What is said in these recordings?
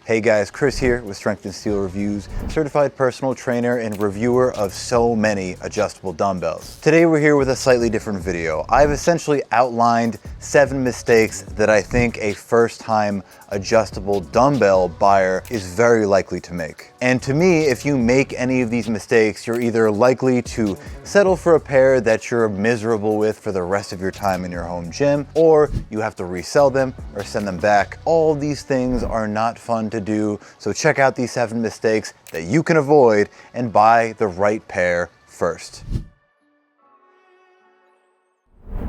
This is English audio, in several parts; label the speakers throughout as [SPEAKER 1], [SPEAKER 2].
[SPEAKER 1] Hey guys, Chris here with Strength and Steel Reviews, certified personal trainer and reviewer of so many adjustable dumbbells. Today we're here with a slightly different video. I've essentially outlined 7 mistakes that I think a first-time adjustable dumbbell buyer is very likely to make. And to me, if you make any of these mistakes, you're either likely to settle for a pair that you're miserable with for the rest of your time in your home gym, or you have to resell them or send them back. All these things are not fun to do, so check out these 7 mistakes that you can avoid and buy the right pair first.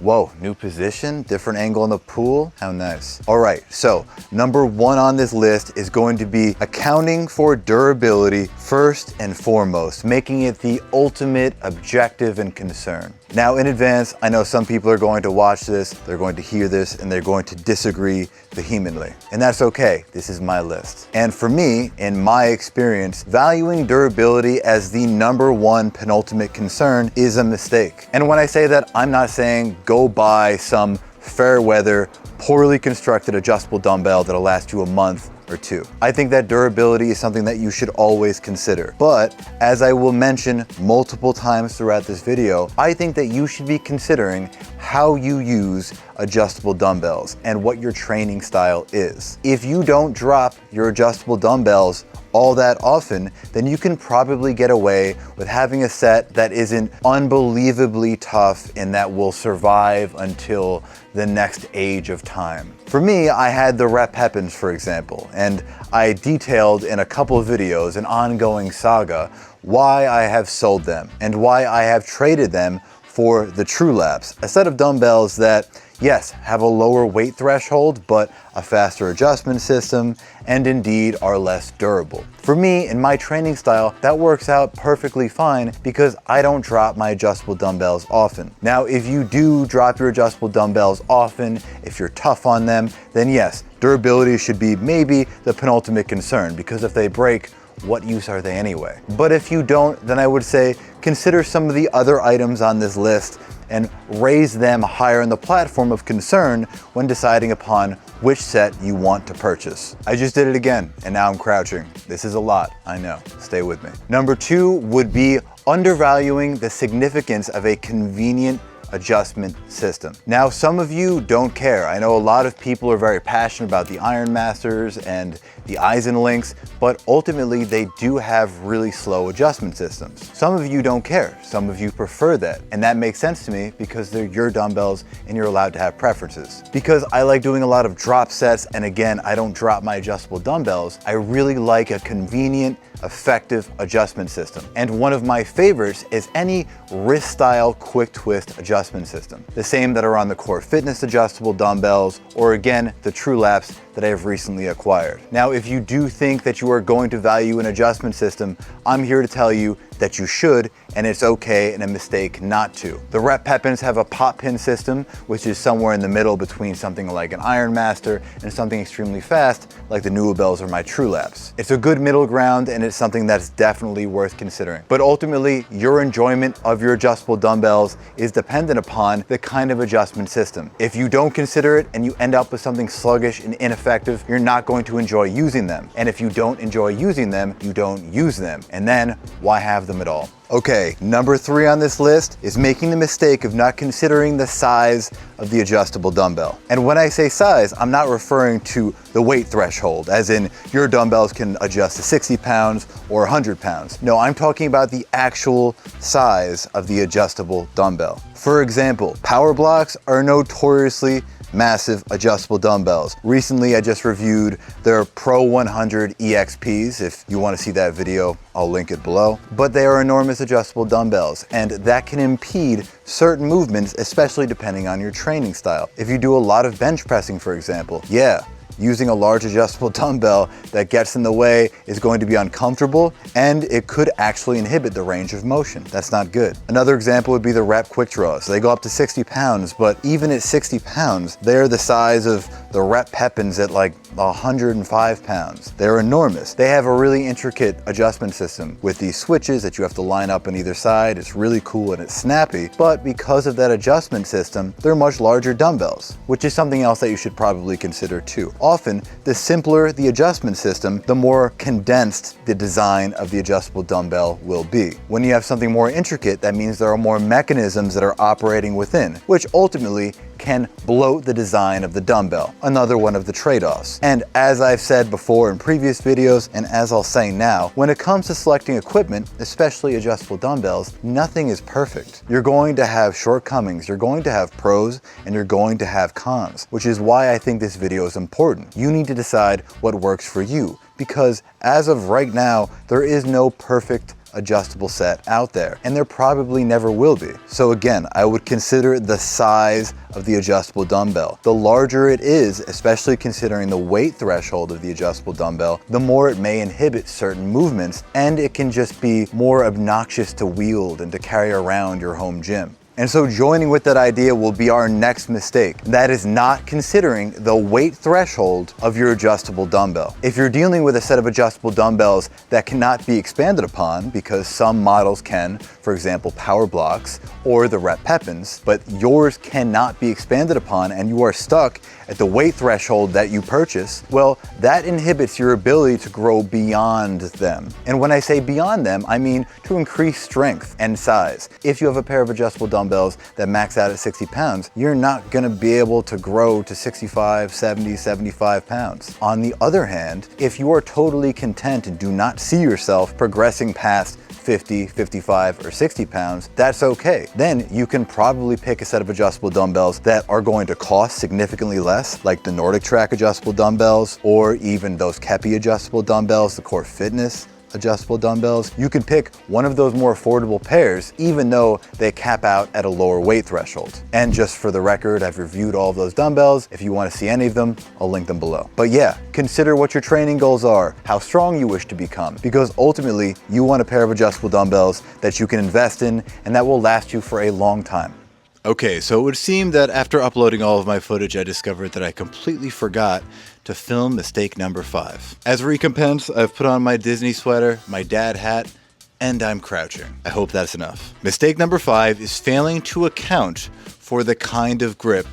[SPEAKER 1] Whoa, new position, different angle in the pool, how nice. All right, so number 1 on this list is going to be accounting for durability first and foremost, making it the ultimate objective and concern. Now in advance, I know some people are going to watch this, they're going to hear this, and they're going to disagree vehemently. And that's okay, this is my list. And for me, in my experience, valuing durability as the number 1 penultimate concern is a mistake. And when I say that, I'm not saying go buy some fair weather, poorly constructed adjustable dumbbell that'll last you a month or 2. I think that durability is something that you should always consider. But as I will mention multiple times throughout this video, I think that you should be considering how you use adjustable dumbbells and what your training style is. If you don't drop your adjustable dumbbells all that often, then you can probably get away with having a set that isn't unbelievably tough and that will survive until the next age of time. For me, I had the rep happens, for example, and I detailed in a couple of videos an ongoing saga why I have sold them and why I have traded them for the True Laps, a set of dumbbells that, yes, have a lower weight threshold, but a faster adjustment system, and indeed are less durable. For me, in my training style, that works out perfectly fine because I don't drop my adjustable dumbbells often. Now, if you do drop your adjustable dumbbells often, if you're tough on them, then yes, durability should be maybe the penultimate concern, because if they break, what use are they anyway? But if you don't, then I would say consider some of the other items on this list and raise them higher in the platform of concern when deciding upon which set you want to purchase. I just did it again, and now I'm crouching. This is a lot, I know, stay with me. Number 2 would be undervaluing the significance of a convenient adjustment system. Now, some of you don't care. I know a lot of people are very passionate about the Iron Masters and the Eisenlinks, but ultimately they do have really slow adjustment systems. Some of you don't care. Some of you prefer that. And that makes sense to me because they're your dumbbells and you're allowed to have preferences. Because I like doing a lot of drop sets, and again, I don't drop my adjustable dumbbells, I really like a convenient, effective adjustment system. And one of my favorites is any wrist style quick twist adjustment system. The same that are on the Core Fitness adjustable dumbbells, or again, the True Laps that I have recently acquired. Now, if you do think that you are going to value an adjustment system, I'm here to tell you that you should, and it's okay and a mistake not to. The Rep Pepins have a pop pin system, which is somewhere in the middle between something like an Iron Master and something extremely fast, like the Dumbbells or my True Laps. It's a good middle ground, and it's something that's definitely worth considering. But ultimately, your enjoyment of your adjustable dumbbells is dependent upon the kind of adjustment system. If you don't consider it and you end up with something sluggish and ineffective, you're not going to enjoy using them. And if you don't enjoy using them, you don't use them. And then why have them at all? Okay, number 3 on this list is making the mistake of not considering the size of the adjustable dumbbell. And when I say size, I'm not referring to the weight threshold, as in your dumbbells can adjust to 60 pounds or 100 pounds. No, I'm talking about the actual size of the adjustable dumbbell. For example, power blocks are notoriously massive adjustable dumbbells. Recently, I just reviewed their Pro 100 EXPs. If you want to see that video, I'll link it below. But they are enormous adjustable dumbbells, and that can impede certain movements, especially depending on your training style. If you do a lot of bench pressing, for example, yeah, using a large adjustable dumbbell that gets in the way is going to be uncomfortable, and it could actually inhibit the range of motion. That's not good. Another example would be the rep quick draws. They go up to 60 pounds, but even at 60 pounds, they're the size of the rep Pepins at like 105 pounds. They're enormous. They have a really intricate adjustment system with these switches that you have to line up on either side. It's really cool and it's snappy, but because of that adjustment system, they're much larger dumbbells, which is something else that you should probably consider too. Often, the simpler the adjustment system, the more condensed the design of the adjustable dumbbell will be. When you have something more intricate, that means there are more mechanisms that are operating within, which ultimately can bloat the design of the dumbbell, another one of the trade-offs. And as I've said before in previous videos, and as I'll say now, when it comes to selecting equipment, especially adjustable dumbbells, nothing is perfect. You're going to have shortcomings, you're going to have pros, and you're going to have cons, which is why I think this video is important. You need to decide what works for you, because as of right now, there is no perfect adjustable set out there, and there probably never will be. So again, I would consider the size of the adjustable dumbbell. The larger it is, especially considering the weight threshold of the adjustable dumbbell, the more it may inhibit certain movements, and it can just be more obnoxious to wield and to carry around your home gym. And so joining with that idea will be our next mistake. That is not considering the weight threshold of your adjustable dumbbell. If you're dealing with a set of adjustable dumbbells that cannot be expanded upon, because some models can, for example, power blocks or the rep Pepins, but yours cannot be expanded upon and you are stuck at the weight threshold that you purchase, well, that inhibits your ability to grow beyond them. And when I say beyond them, I mean to increase strength and size. If you have a pair of adjustable dumbbells that max out at 60 pounds, you're not gonna be able to grow to 65, 70, 75 pounds. On the other hand, if you are totally content and do not see yourself progressing past 50, 55, or 60 pounds, that's okay. Then you can probably pick a set of adjustable dumbbells that are going to cost significantly less, like the Nordic Track adjustable dumbbells, or even those Kepi adjustable dumbbells, the Core Fitness adjustable dumbbells. You can pick one of those more affordable pairs, even though they cap out at a lower weight threshold. And just for the record, I've reviewed all of those dumbbells. If you want to see any of them, I'll link them below. But yeah, consider what your training goals are, how strong you wish to become, because ultimately you want a pair of adjustable dumbbells that you can invest in and that will last you for a long time. Okay, so it would seem that after uploading all of my footage, I discovered that I completely forgot to film mistake number 5. As a recompense, I've put on my Disney sweater, my dad hat, and I'm crouching. I hope that's enough. Mistake number 5 is failing to account for the kind of grip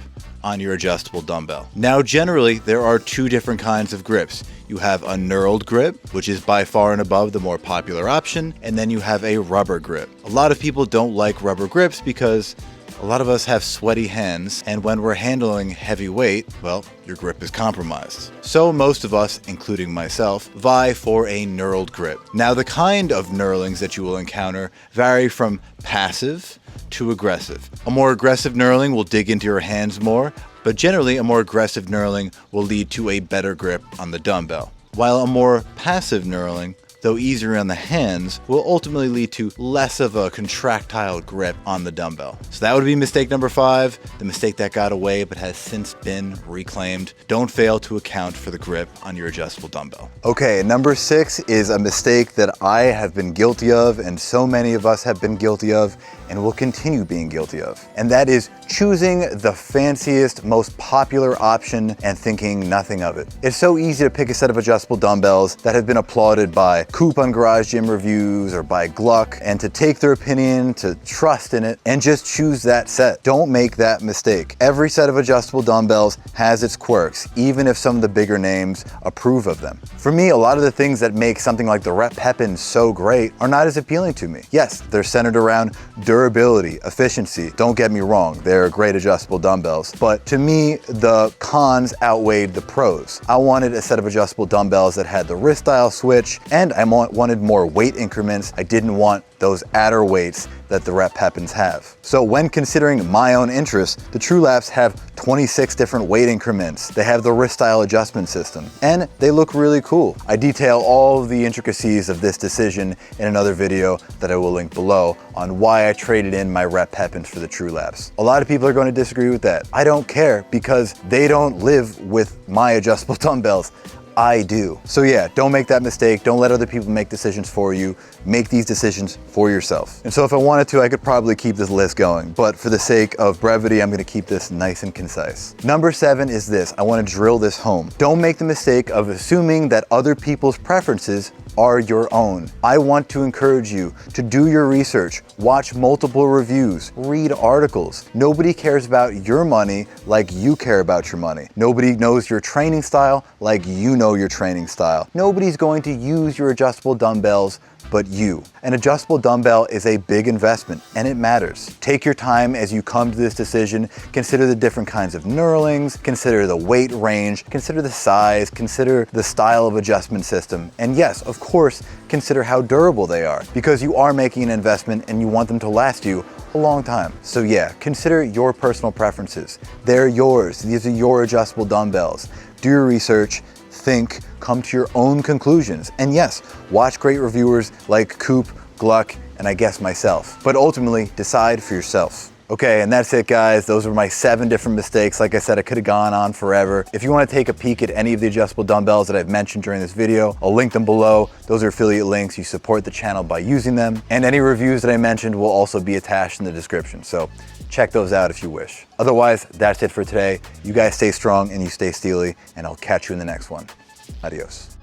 [SPEAKER 1] on your adjustable dumbbell. Now, generally, there are 2 different kinds of grips. You have a knurled grip, which is by far and above the more popular option, and then you have a rubber grip. A lot of people don't like rubber grips because a lot of us have sweaty hands, and when we're handling heavy weight, well, your grip is compromised. So most of us, including myself, vie for a knurled grip. Now, the kind of knurlings that you will encounter vary from passive to aggressive. A more aggressive knurling will dig into your hands more, but generally a more aggressive knurling will lead to a better grip on the dumbbell. While a more passive knurling, though easier on the hands, will ultimately lead to less of a contractile grip on the dumbbell. So that would be mistake number 5, the mistake that got away but has since been reclaimed. Don't fail to account for the grip on your adjustable dumbbell. Okay, number 6 is a mistake that I have been guilty of, and so many of us have been guilty of, and will continue being guilty of. And that is choosing the fanciest, most popular option and thinking nothing of it. It's so easy to pick a set of adjustable dumbbells that have been applauded by Coop on Garage Gym Reviews or by Gluck, and to take their opinion, to trust in it, and just choose that set. Don't make that mistake. Every set of adjustable dumbbells has its quirks, even if some of the bigger names approve of them. For me, a lot of the things that make something like the rep Pepins so great are not as appealing to me. Yes, they're centered around durability, efficiency. Don't get me wrong, they're great adjustable dumbbells, but to me, the cons outweighed the pros. I wanted a set of adjustable dumbbells that had the wrist dial switch, and I wanted more weight increments. I didn't want those adder weights that the rep Pepins have. So when considering my own interests, the TrueLaps have 26 different weight increments. They have the wrist style adjustment system, and they look really cool. I detail all of the intricacies of this decision in another video that I will link below on why I traded in my rep Pepins for the TrueLaps. A lot of people are going to disagree with that. I don't care, because they don't live with my adjustable dumbbells. I do. So yeah, don't make that mistake. Don't let other people make decisions for you. Make these decisions for yourself. And so if I wanted to, I could probably keep this list going, but for the sake of brevity, I'm gonna keep this nice and concise. Number 7 is this. I wanna drill this home. Don't make the mistake of assuming that other people's preferences are your own. I want to encourage you to do your research, watch multiple reviews, read articles. Nobody cares about your money like you care about your money. Nobody knows your training style like you know your training style. Nobody's going to use your adjustable dumbbells but you. An adjustable dumbbell is a big investment and it matters. Take your time as you come to this decision. Consider the different kinds of knurlings, consider the weight range, consider the size, consider the style of adjustment system. And yes, of course, consider how durable they are because you are making an investment and you want them to last you a long time. So yeah, consider your personal preferences. They're yours. These are your adjustable dumbbells. Do your research, think, come to your own conclusions. And yes, watch great reviewers like Coop, Gluck, and I guess myself. But ultimately, decide for yourself. Okay, and that's it guys. Those were my 7 different mistakes. Like I said, I could have gone on forever. If you want to take a peek at any of the adjustable dumbbells that I've mentioned during this video, I'll link them below. Those are affiliate links. You support the channel by using them. And any reviews that I mentioned will also be attached in the description. So check those out if you wish. Otherwise, that's it for today. You guys stay strong and you stay steely, and I'll catch you in the next one. Adios.